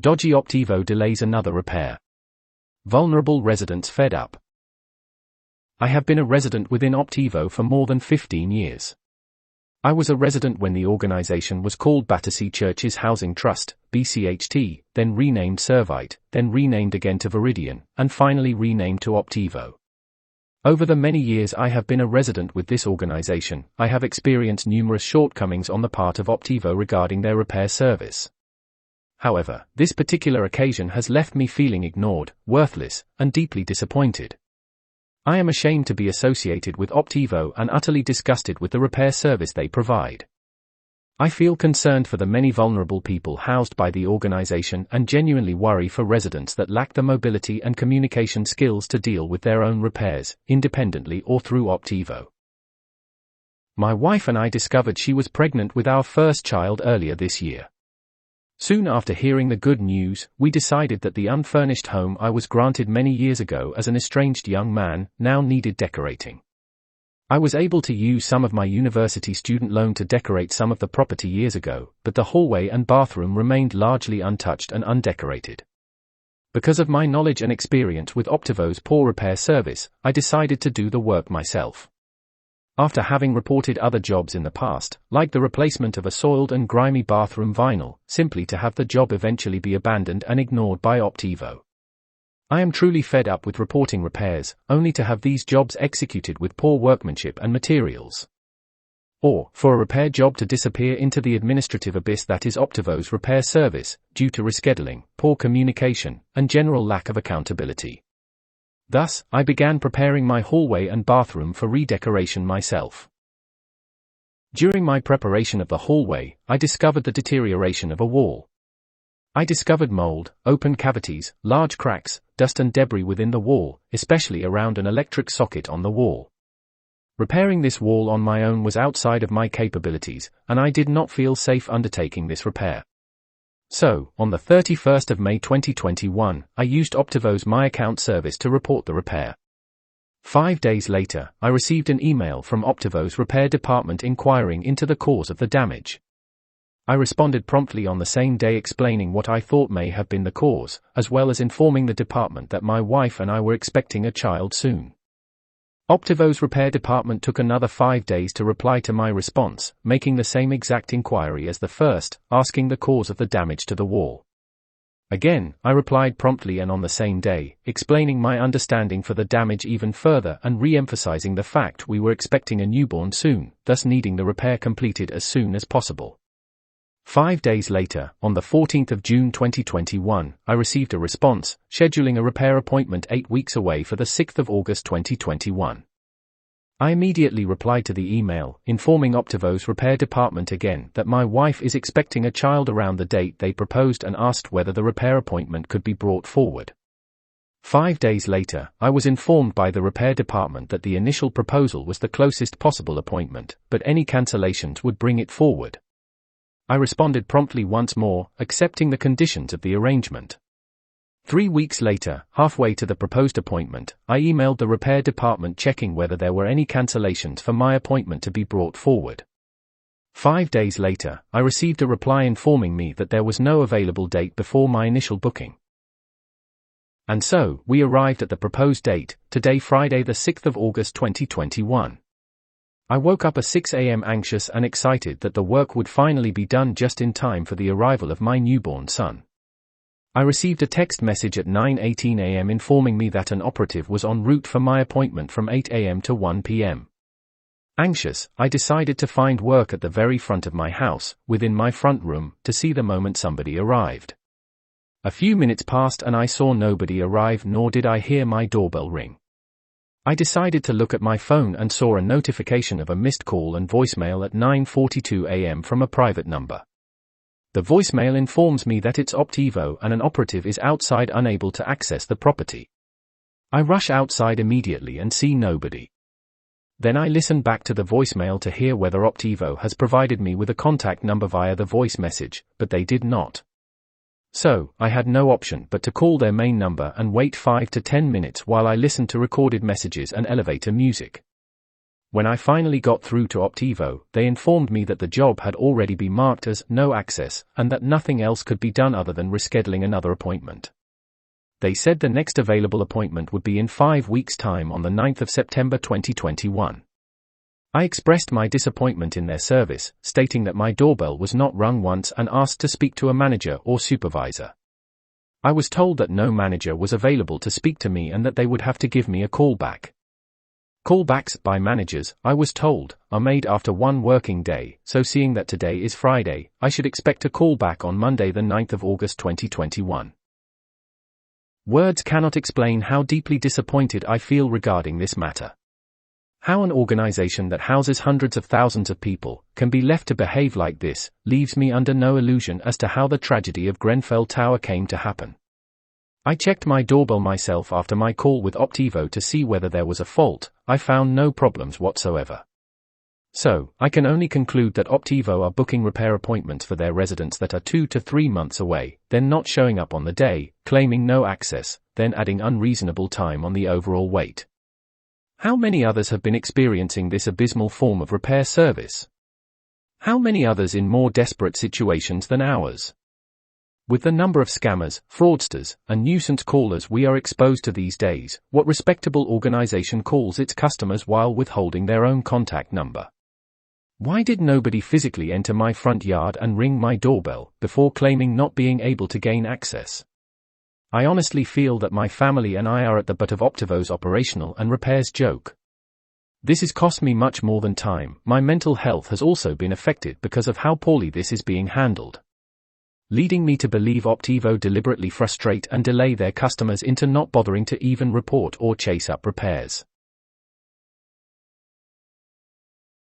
Dodgy Optivo delays another repair. Vulnerable residents fed up. I have been a resident within Optivo for more than 15 years. I was a resident when the organization was called Battersea Churches Housing Trust, BCHT, then renamed Servite, then renamed again to Viridian, and finally renamed to Optivo. Over the many years I have been a resident with this organization, I have experienced numerous shortcomings on the part of Optivo regarding their repair service. However, this particular occasion has left me feeling ignored, worthless, and deeply disappointed. I am ashamed to be associated with Optivo and utterly disgusted with the repair service they provide. I feel concerned for the many vulnerable people housed by the organization and genuinely worry for residents that lack the mobility and communication skills to deal with their own repairs, independently or through Optivo. My wife and I discovered she was pregnant with our first child earlier this year. Soon after hearing the good news, we decided that the unfurnished home I was granted many years ago as an estranged young man now needed decorating. I was able to use some of my university student loan to decorate some of the property years ago, but the hallway and bathroom remained largely untouched and undecorated. Because of my knowledge and experience with Optivo's poor repair service, I decided to do the work myself. After having reported other jobs in the past, like the replacement of a soiled and grimy bathroom vinyl, simply to have the job eventually be abandoned and ignored by Optivo. I am truly fed up with reporting repairs, only to have these jobs executed with poor workmanship and materials. Or, for a repair job to disappear into the administrative abyss that is Optivo's repair service, due to rescheduling, poor communication, and general lack of accountability. Thus, I began preparing my hallway and bathroom for redecoration myself. During my preparation of the hallway, I discovered the deterioration of a wall. I discovered mold, open cavities, large cracks, dust and debris within the wall, especially around an electric socket on the wall. Repairing this wall on my own was outside of my capabilities, and I did not feel safe undertaking this repair. So, on the 31st of May 2021, I used Optivo's My Account service to report the repair. 5 days later, I received an email from Optivo's repair department inquiring into the cause of the damage. I responded promptly on the same day explaining what I thought may have been the cause, as well as informing the department that my wife and I were expecting a child soon. Optivo's repair department took another 5 days to reply to my response, making the same exact inquiry as the first, asking the cause of the damage to the wall. Again, I replied promptly and on the same day, explaining my understanding for the damage even further and re-emphasizing the fact we were expecting a newborn soon, thus needing the repair completed as soon as possible. 5 days later, on the 14th of June 2021, I received a response, scheduling a repair appointment 8 weeks away for the 6th of August 2021. I immediately replied to the email, informing Optivo's repair department again that my wife is expecting a child around the date they proposed and asked whether the repair appointment could be brought forward. 5 days later, I was informed by the repair department that the initial proposal was the closest possible appointment, but any cancellations would bring it forward. I responded promptly once more, accepting the conditions of the arrangement. 3 weeks later, halfway to the proposed appointment, I emailed the repair department checking whether there were any cancellations for my appointment to be brought forward. 5 days later, I received a reply informing me that there was no available date before my initial booking. And so, we arrived at the proposed date, today Friday the 6th of August 2021. I woke up at 6 a.m. anxious and excited that the work would finally be done just in time for the arrival of my newborn son. I received a text message at 9:18 a.m. informing me that an operative was en route for my appointment from 8 a.m. to 1 p.m. Anxious, I decided to find work at the very front of my house, within my front room, to see the moment somebody arrived. A few minutes passed and I saw nobody arrive, nor did I hear my doorbell ring. I decided to look at my phone and saw a notification of a missed call and voicemail at 9:42 a.m. from a private number. The voicemail informs me that it's Optivo and an operative is outside unable to access the property. I rush outside immediately and see nobody. Then I listen back to the voicemail to hear whether Optivo has provided me with a contact number via the voice message, but they did not. So, I had no option but to call their main number and wait 5 to 10 minutes while I listened to recorded messages and elevator music. When I finally got through to Optivo, they informed me that the job had already been marked as no access, and that nothing else could be done other than rescheduling another appointment. They said the next available appointment would be in 5 weeks' time on the 9th of September 2021. I expressed my disappointment in their service, stating that my doorbell was not rung once and asked to speak to a manager or supervisor. I was told that no manager was available to speak to me and that they would have to give me a call back. Callbacks by managers, I was told, are made after 1 working day, so seeing that today is Friday, I should expect a call back on Monday the 9th of August 2021. Words cannot explain how deeply disappointed I feel regarding this matter. How an organization that houses hundreds of thousands of people can be left to behave like this leaves me under no illusion as to how the tragedy of Grenfell Tower came to happen. I checked my doorbell myself after my call with Optivo to see whether there was a fault. I found no problems whatsoever. So, I can only conclude that Optivo are booking repair appointments for their residents that are 2 to 3 months away, then not showing up on the day, claiming no access, then adding unreasonable time on the overall wait. How many others have been experiencing this abysmal form of repair service? How many others in more desperate situations than ours? With the number of scammers, fraudsters, and nuisance callers we are exposed to these days, what respectable organization calls its customers while withholding their own contact number? Why did nobody physically enter my front yard and ring my doorbell before claiming not being able to gain access? I honestly feel that my family and I are at the butt of Optivo's operational and repairs joke. This has cost me much more than time. My mental health has also been affected because of how poorly this is being handled, leading me to believe Optivo deliberately frustrate and delay their customers into not bothering to even report or chase up repairs.